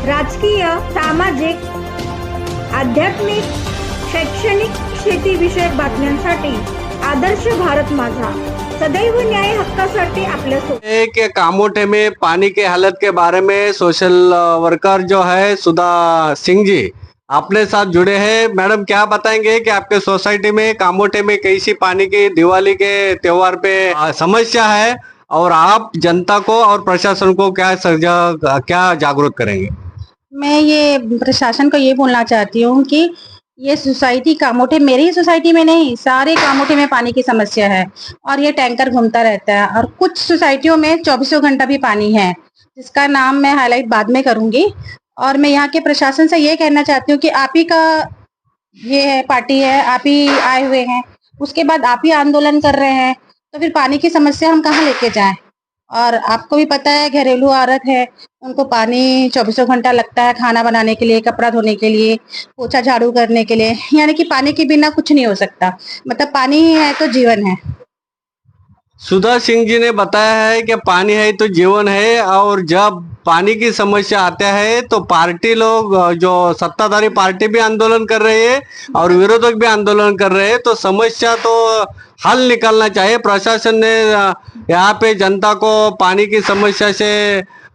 राजकीय, सामाजिक, आध्यात्मिक, शैक्षणिक, शेतीविषयक बातम्यांसाठी आदर्श भारत माझा सदैव न्याय हक्कासाठी आपल्यासोबत के कामोठे में पानी के हालत के बारे में सोशल वर्कर जो है सुधा सिंह जी अपने साथ जुड़े हैं। मैडम क्या बताएंगे कि आपके सोसाइटी में कामोठे में कैसी पानी की दिवाली के त्योहार पे समस्या है और आप जनता को और प्रशासन को क्या जागरूक करेंगे? मैं ये प्रशासन को ये बोलना चाहती हूँ कि ये सोसाइटी कामोठे, मेरी ही सोसाइटी में नहीं, सारे कामोठे में पानी की समस्या है और ये टैंकर घूमता रहता है और कुछ सोसाइटियों में 24 घंटा भी पानी है, जिसका नाम मैं हाईलाइट बाद में करूंगी। और मैं यहाँ के प्रशासन से ये कहना चाहती हूँ कि आप ही का ये है, पार्टी है, आप ही आए हुए हैं, उसके बाद आप ही आंदोलन कर रहे हैं, तो फिर पानी की समस्या हम कहाँ लेके जाएं? और आपको भी पता है, घरेलू औरत है, उनको पानी 24 घंटा लगता है, खाना बनाने के लिए, कपड़ा धोने के लिए, पोछा झाड़ू करने के लिए, यानी कि पानी के बिना कुछ नहीं हो सकता। मतलब पानी ही है तो जीवन है। सुधा सिंह जी ने बताया है कि पानी है तो जीवन है और जब पानी की समस्या आता है तो पार्टी लोग जो सत्ताधारी पार्टी भी आंदोलन कर रहे हैं और विरोधक भी आंदोलन कर रहे हैं, तो समस्या तो हल निकालना चाहिए। प्रशासन ने यहाँ पे जनता को पानी की समस्या से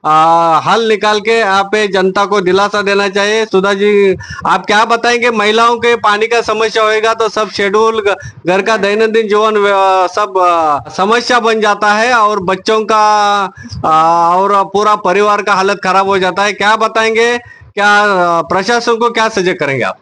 हल निकाल के यहाँ पे जनता को दिलासा देना चाहिए। सुधा जी आप क्या बताएंगे? महिलाओं के पानी का समस्या होएगा तो सब शेड्यूल घर का दैनंदिन जीवन सब समस्या बन जाता है और बच्चों का और पूरा परिवार का हालत खराब हो जाता है। क्या बताएंगे? क्या प्रशासन को क्या सजेस्ट करेंगे आप?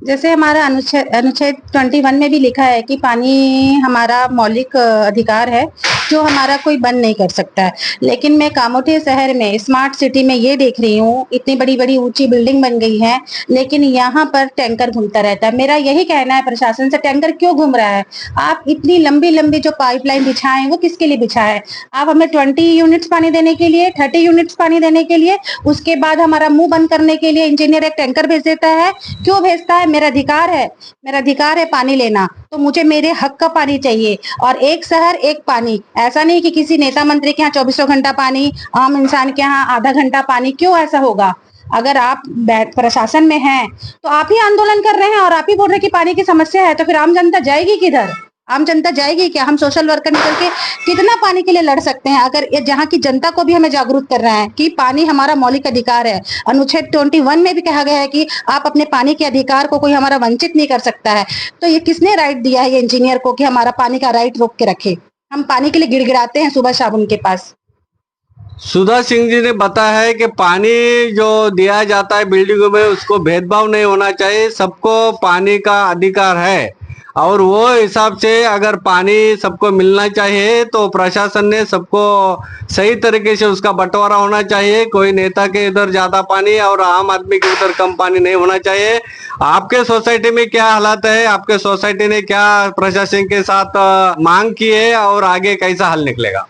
जैसे हमारा अनुच्छेद 21 में भी लिखा है कि पानी हमारा मौलिक अधिकार है, जो हमारा कोई बंद नहीं कर सकता है। लेकिन मैं कामोठे शहर में, स्मार्ट सिटी में ये देख रही हूँ, इतनी बड़ी बड़ी ऊंची बिल्डिंग बन गई है, लेकिन यहाँ पर टैंकर घूमता रहता है। मेरा यही कहना है प्रशासन से, टैंकर क्यों घूम रहा है? आप इतनी लंबी लंबी जो पाइपलाइन बिछाए वो किसके लिए बिछाए? आप हमें 20 यूनिट्स पानी देने के लिए, 30 यूनिट्स पानी देने के लिए, उसके बाद हमारा मुंह बंद करने के लिए इंजीनियर एक टैंकर भेज देता है। क्यों भेजता है? मेरा अधिकार है, मेरा अधिकार है पानी लेना, तो मुझे मेरे हक का पानी चाहिए। और एक शहर एक पानी, ऐसा नहीं कि किसी नेता मंत्री के यहाँ 24 घंटा पानी, आम इंसान के यहाँ आधा घंटा पानी। क्यों ऐसा होगा? अगर आप प्रशासन में हैं तो आप ही आंदोलन कर रहे हैं और आप ही बोल रहे हैं कि पानी की समस्या है, तो फिर आम जनता जाएगी किधर? आम जनता जाएगी क्या? हम सोशल वर्कर निकल के कितना पानी के लिए लड़ सकते हैं? अगर ये जहाँ की जनता को भी हमें जागरूक कर रहे हैं कि पानी हमारा मौलिक अधिकार है। अनुच्छेद 21 में भी कहा गया है कि आप अपने पानी के अधिकार को कोई हमारा वंचित नहीं कर सकता है। तो ये किसने राइट दिया है ये इंजीनियर को कि हमारा पानी का राइट रोक के रखे? हम पानी के लिए गिड़गिड़ाते हैं सुबह शाम उनके पास। सुधा सिंह जी ने बताया है कि पानी जो दिया जाता है बिल्डिंगों में उसको भेदभाव नहीं होना चाहिए, सबको पानी का अधिकार है और वो हिसाब से अगर पानी सबको मिलना चाहिए तो प्रशासन ने सबको सही तरीके से उसका बंटवारा होना चाहिए। कोई नेता के इधर ज्यादा पानी और आम आदमी के उधर कम पानी नहीं होना चाहिए। आपके सोसाइटी में क्या हालात है? आपके सोसाइटी ने क्या प्रशासन के साथ मांग की है और आगे कैसा हल निकलेगा?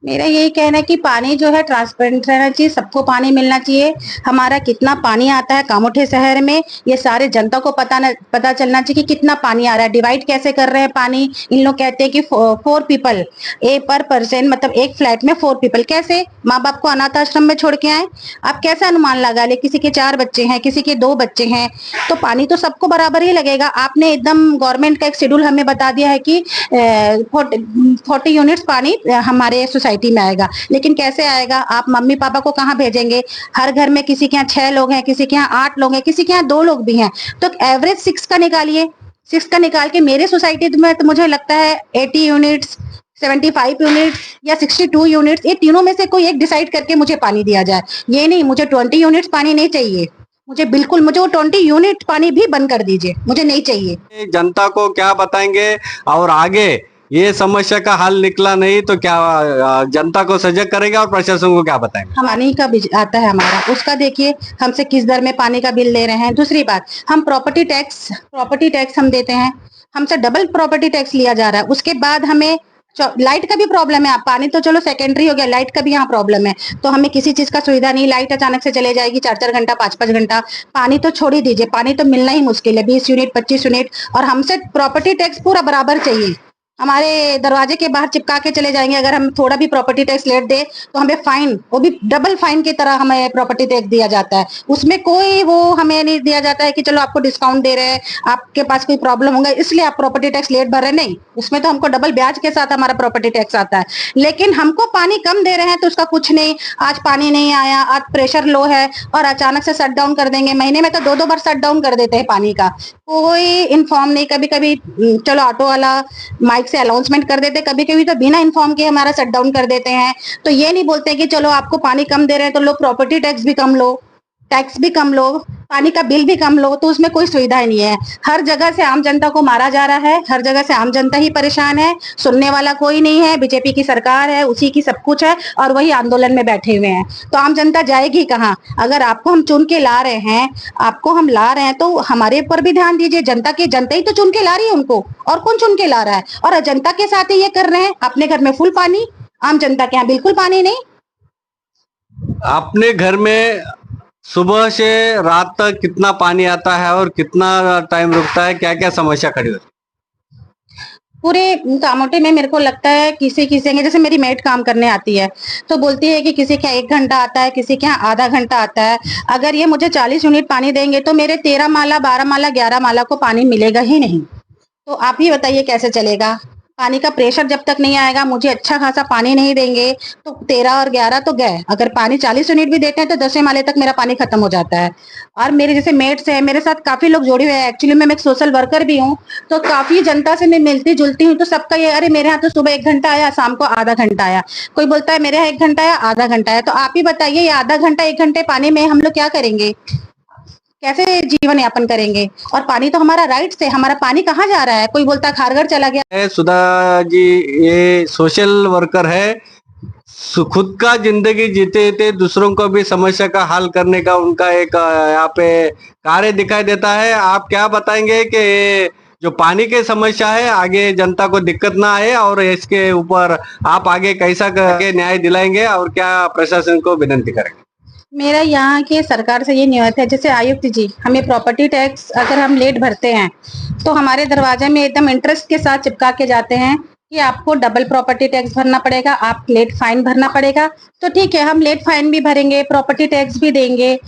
मेरा यही कहना है कि पानी जो है ट्रांसपेरेंट रहना चाहिए, सबको पानी मिलना चाहिए। हमारा कितना पानी आता है कामोठे शहर में, ये सारे जनता को पता चलना चाहिए कि कितना पानी आ रहा है, डिवाइड कैसे कर रहे हैं पानी। इन लोग कहते हैं कि 4 पीपल ए पर पर्सन, मतलब एक फ्लैट में 4 पीपल। कैसे? माँ बाप को अनाथ आश्रम में छोड़ के आए? आप कैसे अनुमान लगा ले? किसी के 4 बच्चे हैं, किसी के 2 बच्चे हैं, तो पानी तो सबको बराबर ही लगेगा। आपने एकदम गवर्नमेंट का एक शेड्यूल हमें बता दिया है कि 40 यूनिट्स पानी हमारे सोसाइटी में आएगा, लेकिन कैसे आएगा? आप मम्मी पापा को कहाँ भेजेंगे? हर घर में किसी के यहाँ 6 लोग हैं, किसी के यहाँ 8 लोग हैं, किसी के यहाँ 2 लोग भी हैं, तो एवरेज 6 का निकालिए। 6 का निकाल के मेरे सोसाइटी में तो मुझे लगता है 80 यूनिट्स, 75 यूनिट्स या 62 यूनिट्स, ये तीनों में से कोई एक डिसाइड करके मुझे पानी दिया जाए। ये नहीं, मुझे 20 यूनिट्स पानी नहीं चाहिए, मुझे बिल्कुल, मुझे वो 20 यूनिट पानी भी बंद कर दीजिए, मुझे नहीं चाहिए। जनता को क्या बताएंगे और आगे ये समस्या का हल निकला नहीं तो क्या जनता को सजग करेगा और प्रशासन को क्या बताएंगे? पानी का बिल आता है हमारा, उसका देखिए हमसे किस दर में पानी का बिल ले रहे हैं। दूसरी बात, हम प्रॉपर्टी टैक्स हम देते हैं, हमसे डबल प्रॉपर्टी टैक्स लिया जा रहा है। उसके बाद हमें लाइट का भी प्रॉब्लम है। पानी तो चलो सेकेंडरी हो गया, लाइट का भी यहाँ प्रॉब्लम है। तो हमें किसी चीज का सुविधा नहीं, लाइट अचानक से चले जाएगी 4-4 घंटा, 5-5 घंटा। पानी तो छोड़ ही दीजिए, पानी तो मिलना ही मुश्किल है, 20 यूनिट 25 यूनिट। और हमसे प्रॉपर्टी टैक्स पूरा बराबर चाहिए, हमारे दरवाजे के बाहर चिपका के चले जाएंगे। अगर हम थोड़ा भी प्रॉपर्टी टैक्स लेट दे तो हमें फाइन, वो भी डबल फाइन की तरह हमें प्रॉपर्टी टैक्स दिया जाता है। उसमें कोई वो हमें नहीं दिया जाता है कि चलो आपको डिस्काउंट दे रहे हैं, आपके पास कोई प्रॉब्लम होगा इसलिए आप प्रॉपर्टी टैक्स लेट भर रहे हैं, नहीं। उसमें तो हमको डबल ब्याज के साथ हमारा प्रॉपर्टी टैक्स आता है। लेकिन हमको पानी कम दे रहे हैं तो उसका कुछ नहीं, आज पानी नहीं आया, आज प्रेशर लो है और अचानक से शट डाउन कर देंगे। महीने में तो 2-2 बार शट डाउन कर देते हैं पानी का, कोई इन्फॉर्म नहीं। कभी कभी चलो ऑटो वाला माइक से अनाउंसमेंट कर देते, कभी कभी तो बिना इन्फॉर्म किए हमारा शट डाउन कर देते हैं। तो ये नहीं बोलते कि चलो आपको पानी कम दे रहे हैं तो लो प्रॉपर्टी टैक्स भी कम लो, टैक्स भी कम लो, पानी का बिल भी कम लो। तो उसमें कोई सुविधा नहीं है। हर जगह से आम जनता को मारा जा रहा है, हर जगह से आम जनता ही परेशान है, सुनने वाला कोई नहीं है। बीजेपी की सरकार है, उसी की सब कुछ है और वही आंदोलन में बैठे हुए हैं। तो आम जनता जाएगी कहाँ? अगर आपको हम चुन के ला रहे हैं, आपको हम ला रहे हैं तो हमारे ऊपर भी ध्यान दीजिए। जनता ही तो चुन के ला रही है उनको, और कौन चुन के ला रहा है? और जनता के साथ ही ये कर रहे हैं। अपने घर में फुल पानी, आम जनता के यहाँ बिल्कुल पानी नहीं। अपने घर में सुबह से रात तक कितना पानी आता है और कितना टाइम रुकता है, क्या क्या समस्या खड़ी होती है? पूरे कामोटे में मेरे को लगता है किसी किसी के, जैसे मेरी मेड काम करने आती है तो बोलती है कि किसी के 1 घंटा आता है, किसी के यहाँ आधा घंटा आता है। अगर ये मुझे 40 यूनिट पानी देंगे तो मेरे 13 माला, 12 माला, 11 माला को पानी मिलेगा ही नहीं। तो आप ही बताइए कैसे चलेगा? पानी का प्रेशर जब तक नहीं आएगा, मुझे अच्छा खासा पानी नहीं देंगे तो 13 और 11 तो गए। अगर पानी 40 यूनिट भी देते हैं तो 10वें माले तक मेरा पानी खत्म हो जाता है। और मेरे जैसे मेट्स है, मेरे साथ काफी लोग जुड़े हुए हैं। एक्चुअली मैं एक सोशल वर्कर भी हूँ, तो काफी जनता से मैं मिलती जुलती हूँ। तो सबका ये, अरे मेरे यहाँ तो सुबह 1 घंटा आया, शाम को आधा घंटा आया। कोई बोलता है मेरे यहाँ 1 घंटा आया, आधा घंटा आया। तो आप ही बताइए, ये आधा घंटा 1 घंटे पानी में हम लोग क्या करेंगे? कैसे जीवन यापन करेंगे? और पानी तो हमारा राइट है। हमारा पानी कहाँ जा रहा है? कोई बोलता है खारघर चला गया। सुधा जी ये सोशल वर्कर है, खुद का जिंदगी जीते जीते दूसरों को भी समस्या का हल करने का उनका एक यहाँ पे कार्य दिखाई देता है। आप क्या बताएंगे कि जो पानी की समस्या है आगे जनता को दिक्कत ना आए और इसके ऊपर आप आगे कैसा करके न्याय दिलाएंगे और क्या प्रशासन को विनती करेंगे? मेरा यहाँ के सरकार से ये निवेदन है, जैसे आयुक्त जी, हमें प्रॉपर्टी टैक्स अगर हम लेट भरते हैं तो हमारे दरवाजे में एकदम इंटरेस्ट के साथ चिपका के जाते हैं कि आपको डबल प्रॉपर्टी टैक्स भरना पड़ेगा, आप लेट फाइन भरना पड़ेगा। तो ठीक है, हम लेट फाइन भी भरेंगे, प्रॉपर्टी टैक्स भी देंगे।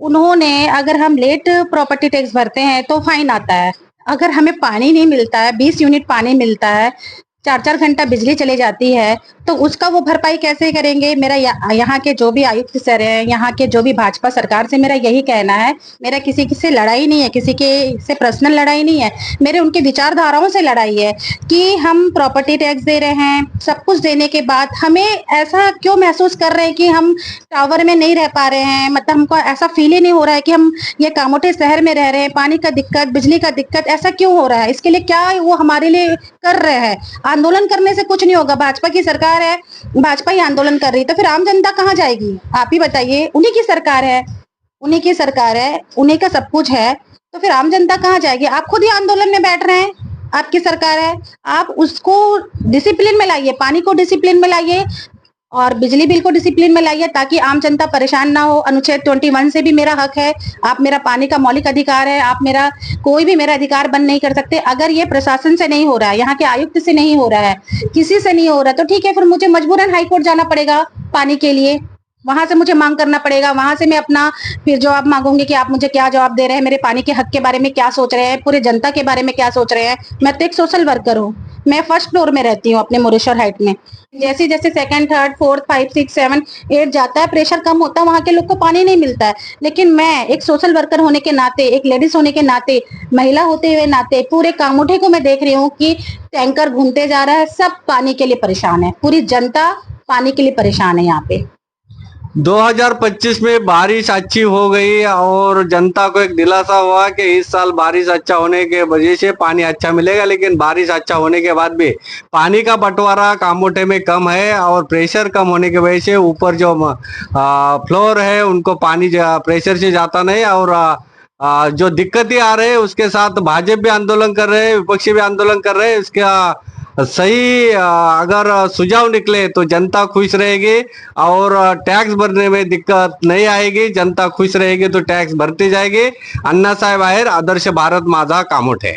उन्होंने, अगर हम लेट प्रॉपर्टी टैक्स भरते हैं तो फाइन आता है। अगर हमें पानी नहीं मिलता है, 20 यूनिट पानी मिलता है, 4-4 घंटा बिजली चली जाती है, तो उसका वो भरपाई कैसे करेंगे? मेरा यहाँ के जो भी आयुक्त सर हैं, यहाँ के जो भी भाजपा सरकार से मेरा यही कहना है। मेरा किसी से लड़ाई नहीं है, किसी के से पर्सनल लड़ाई नहीं है, मेरे उनके विचारधाराओं से लड़ाई है कि हम प्रॉपर्टी टैक्स दे रहे हैं, सब कुछ देने के बाद हमें ऐसा क्यों महसूस कर रहे हैं कि हम टावर में नहीं रह पा रहे हैं। मतलब हमको ऐसा फील ही नहीं हो रहा है कि हम ये कामोटे शहर में रह रहे हैं। पानी का दिक्कत, बिजली का दिक्कत ऐसा क्यों हो रहा है? इसके लिए क्या वो हमारे लिए कर रहे हैं? आंदोलन करने से कुछ नहीं होगा। भाजपा की सरकार है, भाजपा ही आंदोलन कर रही है, तो फिर आम जनता कहाँ जाएगी? आप ही बताइए। उन्हीं की सरकार है, उन्हीं की सरकार है, उन्हीं का सब कुछ है, तो फिर आम जनता कहाँ जाएगी? आप खुद ही आंदोलन में बैठ रहे हैं, आपकी सरकार है। आप उसको डिसिप्लिन में लाइए, पानी को डिसिप्लिन में लाइए और बिजली बिल को डिसिप्लिन में लाइए, ताकि आम जनता परेशान ना हो। अनुच्छेद 21 से भी मेरा हक है। आप मेरा पानी का मौलिक अधिकार है, आप मेरा कोई भी मेरा अधिकार बंद नहीं कर सकते। अगर ये प्रशासन से नहीं हो रहा है, यहाँ के आयुक्त से नहीं हो रहा है, किसी से नहीं हो रहा, तो ठीक है, फिर मुझे मजबूरन हाईकोर्ट जाना पड़ेगा पानी के लिए। वहां से मुझे मांग करना पड़ेगा, वहां से मैं अपना फिर जवाब मांगूंगी कि आप मुझे क्या जवाब दे रहे हैं, मेरे पानी के हक के बारे में क्या सोच रहे हैं, पूरे जनता के बारे में क्या सोच रहे हैं। मैं तो एक सोशल वर्कर हूँ, मैं 1st फ्लोर में रहती हूँ अपने मोरेश्वर हाइट में। जैसे जैसे 2nd, 3rd, 4th, 5, 6, 7, 8 जाता है, प्रेशर कम होता है, वहां के लोग को पानी नहीं मिलता है। लेकिन मैं एक सोशल वर्कर होने के नाते, एक लेडीज होने के नाते, महिला होते हुए नाते, पूरे कामोठे को मैं देख रही हूँ कि टैंकर घूमते जा रहा है, सब पानी के लिए परेशान है, पूरी जनता पानी के लिए परेशान है यहाँ पे। 2025 में बारिश अच्छी हो गई और जनता को एक दिलासा हुआ कि इस साल बारिश अच्छा होने के वजह से पानी अच्छा मिलेगा। लेकिन बारिश अच्छा होने के बाद भी पानी का बंटवारा कामोटे में कम है और प्रेशर कम होने की वजह से ऊपर जो फ्लोर है उनको पानी प्रेशर से जाता नहीं और जो दिक्कतें आ रहे हैं उसके साथ भाजपा भी आंदोलन कर रहे हैं, विपक्षी भी आंदोलन कर रहे हैं। इसका सही अगर सुझाव निकले तो जनता खुश रहेगी और टैक्स भरने में दिक्कत नहीं आएगी, जनता खुश रहेगी तो टैक्स भरती जाएगी। अण्णासाहेब आहेर, आदर्श भारत माझा, कामोठे।